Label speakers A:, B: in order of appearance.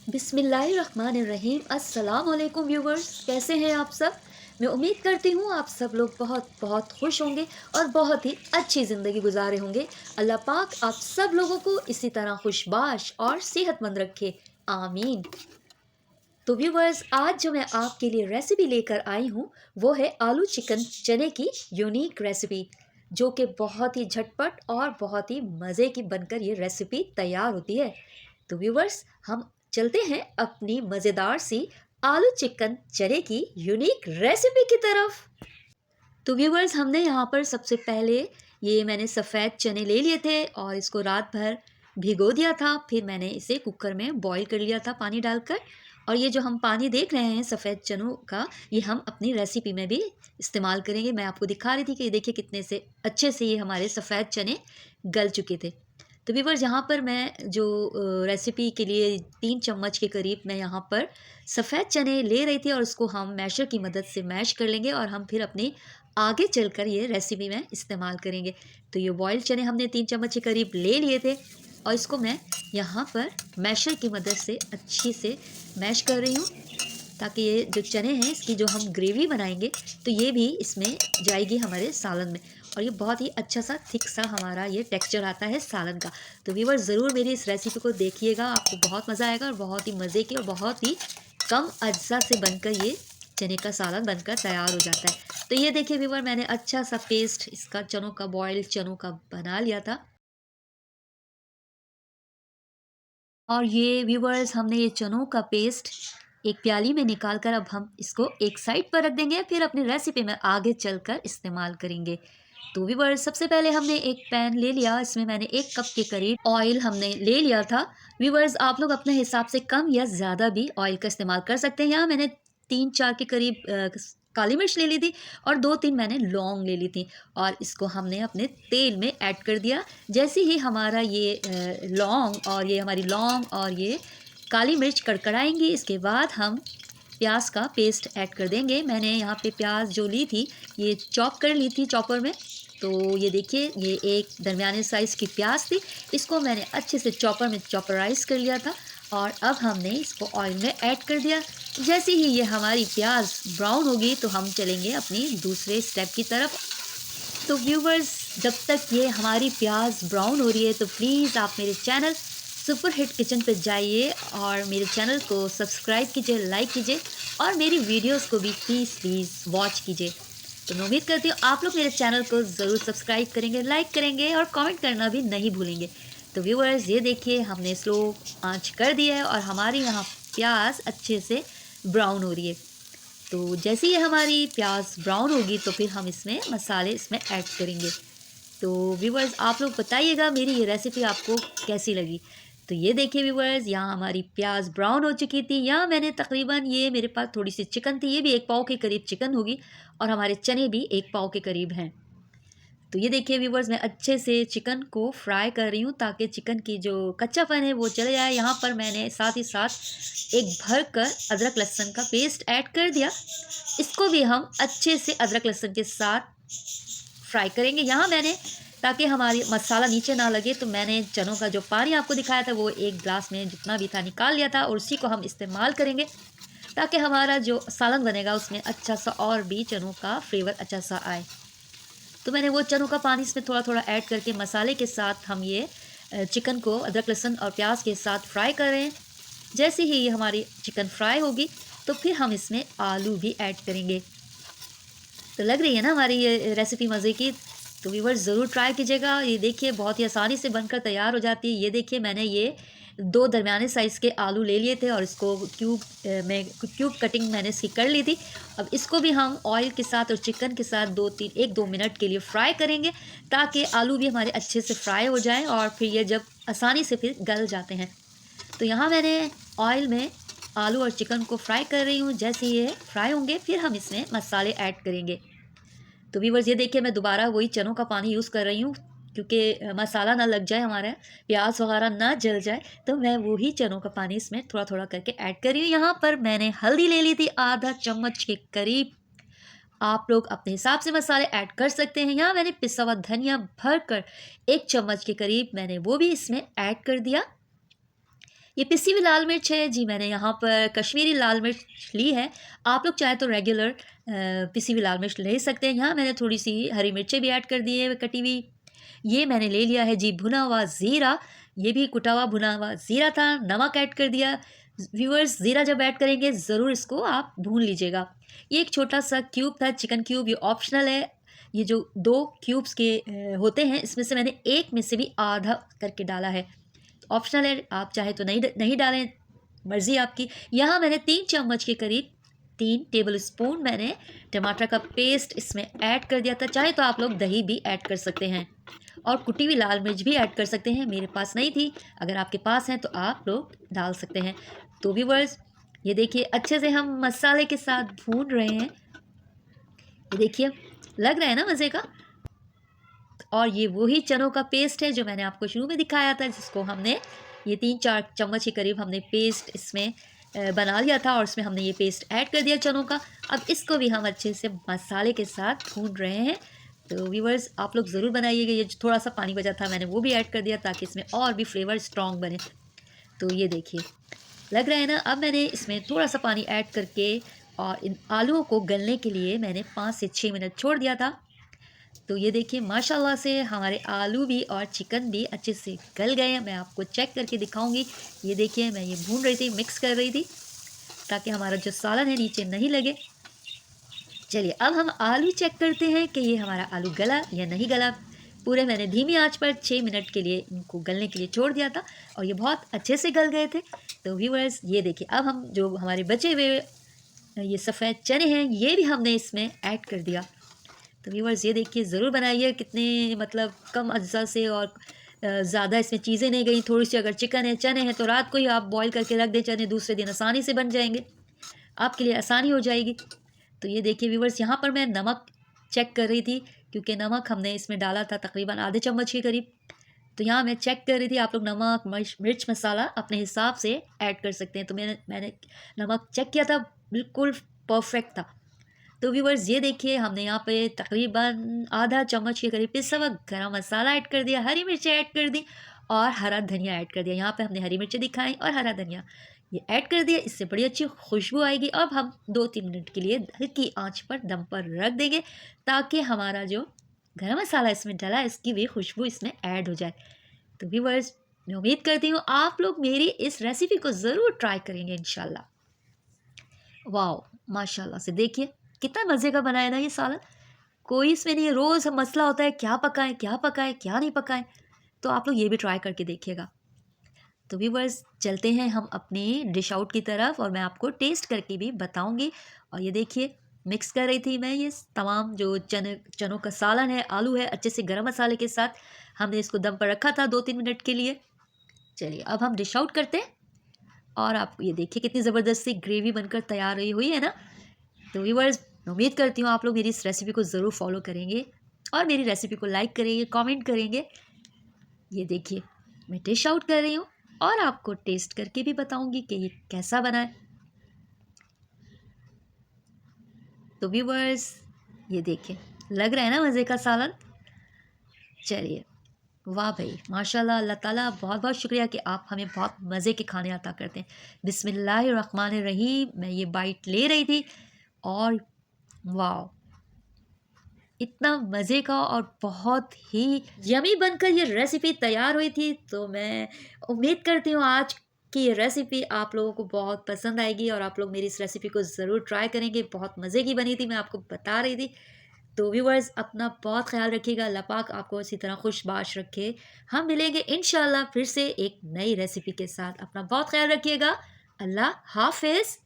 A: बिस्मिल्लाहिर्रहमानिर्रहीम। अस्सलाम वालेकुम व्यूवर्स, कैसे हैं आप सब। मैं उम्मीद करती हूँ आप सब लोग बहुत बहुत खुश होंगे और बहुत ही अच्छी ज़िंदगी गुजारे होंगे। अल्लाह पाक आप सब लोगों को इसी तरह खुशबाश और सेहतमंद रखे, आमीन। तो व्यूवर्स, आज जो मैं आपके लिए रेसिपी लेकर आई हूँ वो है आलू चिकन चने की यूनिक रेसिपी, जो कि बहुत ही झटपट और बहुत ही मज़े की बनकर ये रेसिपी तैयार होती है। तो व्यूवर्स, हम चलते हैं अपनी मज़ेदार सी आलू चिकन चने की यूनिक रेसिपी की तरफ। तो व्यूवर्स, हमने यहाँ पर सबसे पहले ये मैंने सफ़ेद चने ले लिए थे और इसको रात भर भिगो दिया था। फिर मैंने इसे कुकर में बॉईल कर लिया था पानी डालकर। और ये जो हम पानी देख रहे हैं सफ़ेद चनों का, ये हम अपनी रेसिपी में भी इस्तेमाल करेंगे। मैं आपको दिखा रही थी कि ये देखिए कितने से अच्छे से ये हमारे सफ़ेद चने गल चुके थे। तो व्यूवर्स, यहाँ पर मैं जो रेसिपी के लिए 3 चम्मच के करीब मैं यहाँ पर सफ़ेद चने ले रही थी और उसको हम मैशर की मदद से मैश कर लेंगे और हम फिर अपनी आगे चलकर ये रेसिपी में इस्तेमाल करेंगे। तो ये बॉइल्ड चने हमने 3 चम्मच के करीब ले लिए थे और इसको मैं यहाँ पर मैशर की मदद से अच्छी से मैश कर रही हूँ, ताकि ये जो चने हैं इसकी जो हम ग्रेवी बनाएंगे तो ये भी इसमें जाएगी हमारे सालन में, और ये बहुत ही अच्छा सा थिक सा हमारा ये टेक्सचर आता है सालन का। तो व्यूअर्स, ज़रूर मेरी इस रेसिपी को देखिएगा, आपको बहुत मज़ा आएगा और बहुत ही मज़े की और बहुत ही कम अज्जा से बनकर ये चने का सालन बनकर तैयार हो जाता है। तो ये देखिए व्यूअर, मैंने अच्छा सा पेस्ट इसका चनों का, बॉइल्ड चनों का बना लिया था। और ये व्यूवर्स, हमने ये चनों का पेस्ट एक प्याली में निकाल कर अब हम इसको एक साइड पर रख देंगे, फिर अपनी रेसिपी में आगे चलकर इस्तेमाल करेंगे। तो व्यूवर्स, सबसे पहले हमने एक पैन ले लिया, इसमें मैंने 1 कप के करीब ऑयल हमने ले लिया था। व्यूवर्स, आप लोग अपने हिसाब से कम या ज़्यादा भी ऑयल का इस्तेमाल कर सकते हैं। यहाँ मैंने 3-4 के करीब काली मिर्च ले ली थी और 2-3 मैंने लौंग ले ली थी और इसको हमने अपने तेल में ऐड कर दिया। जैसे ही हमारा ये लौंग और ये काली मिर्च कड़कड़ाएंगी, इसके बाद हम प्याज का पेस्ट ऐड कर देंगे। मैंने यहाँ पे प्याज जो ली थी ये चॉप कर ली थी चॉपर में। तो ये देखिए, ये एक दरमियाने साइज़ की प्याज थी, इसको मैंने अच्छे से चॉपर में चॉपराइज़ कर लिया था और अब हमने इसको ऑयल में ऐड कर दिया। जैसे ही ये हमारी प्याज ब्राउन होगी तो हम चलेंगे अपनी दूसरे स्टेप की तरफ। तो व्यूवर्स, जब तक ये हमारी प्याज ब्राउन हो रही है तो प्लीज़ आप मेरे चैनल सुपर हिट किचन पर जाइए और मेरे चैनल को सब्सक्राइब कीजिए, लाइक कीजिए और मेरी वीडियोस को भी प्लीज़ वॉच कीजिए। तो मैं उम्मीद करती हूँ आप लोग मेरे चैनल को ज़रूर सब्सक्राइब करेंगे, लाइक करेंगे और कमेंट करना भी नहीं भूलेंगे। तो व्यूवर्स, ये देखिए हमने स्लो आंच कर दी है और हमारी यहाँ प्याज अच्छे से ब्राउन हो रही है। तो जैसे ही हमारी प्याज ब्राउन होगी तो फिर हम इसमें मसाले इसमें ऐड करेंगे। तो व्यूवर्स, आप लोग बताइएगा मेरी ये रेसिपी आपको कैसी लगी। तो ये देखिए व्यूवर्स, यहाँ हमारी प्याज ब्राउन हो चुकी थी। यहाँ मैंने तकरीबन, ये मेरे पास थोड़ी सी चिकन थी, ये भी 1 पाव के करीब चिकन होगी और हमारे चने भी 1 पाव के करीब हैं। तो ये देखिए व्यूवर्स, मैं अच्छे से चिकन को फ्राई कर रही हूँ ताकि चिकन की जो कच्चापन है वो चले जाए। यहाँ पर मैंने साथ ही साथ एक भर कर अदरक लहसुन का पेस्ट ऐड कर दिया। इसको भी हम अच्छे से अदरक लहसुन के साथ फ्राई करेंगे। यहाँ मैंने, ताकि हमारी मसाला नीचे ना लगे, तो मैंने चनों का जो पानी आपको दिखाया था वो 1 ग्लास में जितना भी था निकाल लिया था और उसी को हम इस्तेमाल करेंगे, ताकि हमारा जो सालन बनेगा उसमें अच्छा सा और भी चनों का फ्लेवर अच्छा सा आए। तो मैंने वो चनों का पानी इसमें थोड़ा थोड़ा ऐड करके मसाले के साथ हम ये चिकन को अदरक लहसुन और प्याज के साथ फ्राई कर रहे हैं। जैसे ही ये हमारी चिकन फ्राई होगी तो फिर हम इसमें आलू भी ऐड करेंगे। तो लग रही है ना हमारी ये रेसिपी मज़े की। तो व्यूवर्स, ज़रूर ट्राई कीजिएगा। ये देखिए बहुत ही आसानी से बनकर तैयार हो जाती है। ये देखिए, मैंने ये 2 दरमियाने साइज़ के आलू ले लिए थे और इसको क्यूब कटिंग मैंने इसकी कर ली थी। अब इसको भी हम ऑयल के साथ और चिकन के साथ 1-2 मिनट के लिए फ्राई करेंगे, ताकि आलू भी हमारे अच्छे से फ्राई हो जाएँ और फिर ये जब आसानी से फिर गल जाते हैं। तो यहाँ मैंने ऑयल में आलू और चिकन को फ्राई कर रही हूँ। जैसे ये फ्राई होंगे फिर हम इसमें मसाले ऐड करेंगे। तो व्यूवर्स, ये देखिए मैं दोबारा वही चनों का पानी यूज़ कर रही हूँ, क्योंकि मसाला ना लग जाए, हमारा प्याज वगैरह ना जल जाए, तो मैं वही चनों का पानी इसमें थोड़ा थोड़ा करके ऐड कर रही हूँ। यहाँ पर मैंने हल्दी ले ली थी आधा चम्मच के करीब। आप लोग अपने हिसाब से मसाले ऐड कर सकते हैं। यहाँ मैंने पिसा हुआ धनिया भर कर 1 चम्मच के करीब मैंने वो भी इसमें ऐड कर दिया। ये पिसी हुई लाल मिर्च है जी, मैंने यहाँ पर कश्मीरी लाल मिर्च ली है। आप लोग चाहे तो रेगुलर पिसी हुई लाल मिर्च ले सकते हैं। यहाँ मैंने थोड़ी सी हरी मिर्चें भी ऐड कर दी है कटी हुई। ये मैंने ले लिया है जी भुना हुआ ज़ीरा, ये भी कुटा हुआ भुना हुआ ज़ीरा था। नमक ऐड कर दिया। व्यूअर्स, ज़ीरा जब ऐड करेंगे ज़रूर इसको आप भून लीजिएगा। ये एक छोटा सा क्यूब था, चिकन क्यूब, ये ऑप्शनल है। ये जो 2 क्यूब्स के होते हैं, इसमें से मैंने एक में से भी आधा करके डाला है। ऑप्शनल है, आप चाहे तो नहीं डालें, मर्ज़ी आपकी। यहाँ मैंने 3 चम्मच के करीब 3 टेबल स्पून मैंने टमाटर का पेस्ट इसमें ऐड कर दिया था। चाहे तो आप लोग दही भी ऐड कर सकते हैं और कुटी हुई लाल मिर्च भी ऐड कर सकते हैं। मेरे पास नहीं थी, अगर आपके पास है तो आप लोग डाल सकते हैं। तो व्यूअर्स, ये देखिए अच्छे से हम मसाले के साथ भून रहे हैं। ये देखिए लग रहा है ना मज़े का। और ये वही चनों का पेस्ट है जो मैंने आपको शुरू में दिखाया था, जिसको हमने ये 3-4 चम्मच के करीब हमने पेस्ट इसमें बना लिया था और इसमें हमने ये पेस्ट ऐड कर दिया चनों का। अब इसको भी हम अच्छे से मसाले के साथ भून रहे हैं। तो व्यूअर्स, आप लोग ज़रूर बनाइएगा। ये थोड़ा सा पानी बचा था, मैंने वो भी ऐड कर दिया ताकि इसमें और भी फ्लेवर स्ट्रॉन्ग बने। तो ये देखिए लग रहा है ना। अब मैंने इसमें थोड़ा सा पानी ऐड करके और इन आलूओं को गलने के लिए मैंने 5 से 6 मिनट छोड़ दिया था। तो ये देखिए माशाल्लाह से हमारे आलू भी और चिकन भी अच्छे से गल गए हैं। मैं आपको चेक करके दिखाऊंगी। ये देखिए मैं ये भून रही थी, मिक्स कर रही थी ताकि हमारा जो सालन है नीचे नहीं लगे। चलिए अब हम आलू चेक करते हैं कि ये हमारा आलू गला या नहीं गला। पूरे मैंने धीमी आंच पर 6 मिनट के लिए इनको गलने के लिए छोड़ दिया था और ये बहुत अच्छे से गल गए थे। तो व्यूअर्स, ये देखिए अब हम जो हमारे बचे हुए ये सफ़ेद चने हैं ये भी हमने इसमें ऐड कर दिया। तो व्यूअर्स, ये देखिए ज़रूर बनाइए। कितने मतलब कम अज्जा से और ज़्यादा इसमें चीज़ें नहीं गई। थोड़ी सी अगर चिकन है, चने हैं, तो रात को ही आप बॉईल करके रख दें चने, दूसरे दिन आसानी से बन जाएंगे, आपके लिए आसानी हो जाएगी। तो ये देखिए व्यूअर्स, यहाँ पर मैं नमक चेक कर रही थी क्योंकि नमक हमने इसमें डाला था तकरीबन आधे चम्मच के करीब। तो यहाँ मैं चेक कर रही थी। आप लोग नमक मिर्च मसाला अपने हिसाब से ऐड कर सकते हैं। तो मैंने नमक चेक किया था, बिल्कुल परफेक्ट था। तो व्यूअर्स, ये देखिए हमने यहाँ पे तकरीबन आधा चम्मच के करीब पिसा हुआ गरम मसाला ऐड कर दिया, हरी मिर्चें ऐड कर दी और हरा धनिया ऐड कर दिया। यहाँ पे हमने हरी मिर्चें दिखाई और हरा धनिया ये ऐड कर दिया। इससे बड़ी अच्छी खुशबू आएगी। अब हम 2-3 मिनट के लिए हल्की आंच पर दम पर रख देंगे ताकि हमारा जो गरम मसाला इसमें डला है इसकी भी खुशबू इसमें ऐड हो जाए। तो व्यूअर्स, मैं उम्मीद करती हूँ आप लोग मेरी इस रेसिपी को ज़रूर ट्राई करेंगे इंशाल्लाह। वाह, माशाल्लाह से देखिए कितना मज़े का बनाया ना ये सालन। कोई इसमें नहीं है, रोज़ मसला होता है क्या पकाएं क्या पकाएं क्या नहीं पकाएं। तो आप लोग ये भी ट्राई करके देखिएगा। तो व्यूअर्स, चलते हैं हम अपनी डिश आउट की तरफ और मैं आपको टेस्ट करके भी बताऊंगी। और ये देखिए मिक्स कर रही थी मैं ये तमाम जो चनों का सालन है, आलू है, अच्छे से गरम मसाले के साथ हमने इसको दम पर रखा था 2-3 मिनट के लिए। चलिए अब हम डिश आउट करते हैं और आप ये देखिए कितनी ज़बरदस्त सी ग्रेवी बनकर तैयार हुई है ना। तो व्यूअर्स, उम्मीद करती हूँ आप लोग मेरी इस रेसिपी को ज़रूर फॉलो करेंगे और मेरी रेसिपी को लाइक करेंगे, कमेंट करेंगे। ये देखिए मैं डिश आउट कर रही हूँ और आपको टेस्ट करके भी बताऊंगी कि ये कैसा बना है। तो व्यूअर्स, ये देखिए लग रहा है ना मज़े का सालन। चलिए, वाह भाई माशाल्लाह, अल्लाह ताला बहुत बहुत शुक्रिया कि आप हमें बहुत मज़े के खाने अता करते हैं। बिस्मिल्लाहिर्रहमानिर्रहीम। मैं ये बाइट ले रही थी और वाह, इतना मज़े का और बहुत ही यमी बनकर ये रेसिपी तैयार हुई थी। तो मैं उम्मीद करती हूँ आज की ये रेसिपी आप लोगों को बहुत पसंद आएगी और आप लोग मेरी इस रेसिपी को ज़रूर ट्राई करेंगे। बहुत मज़े की बनी थी, मैं आपको बता रही थी। तो व्यूअर्स, अपना बहुत ख्याल रखिएगा। अल्लाह पाक आपको इसी तरह खुशबाश रखे। हम मिलेंगे इंशाल्लाह फिर से एक नई रेसिपी के साथ। अपना बहुत ख्याल रखिएगा। अल्लाह हाफिज़।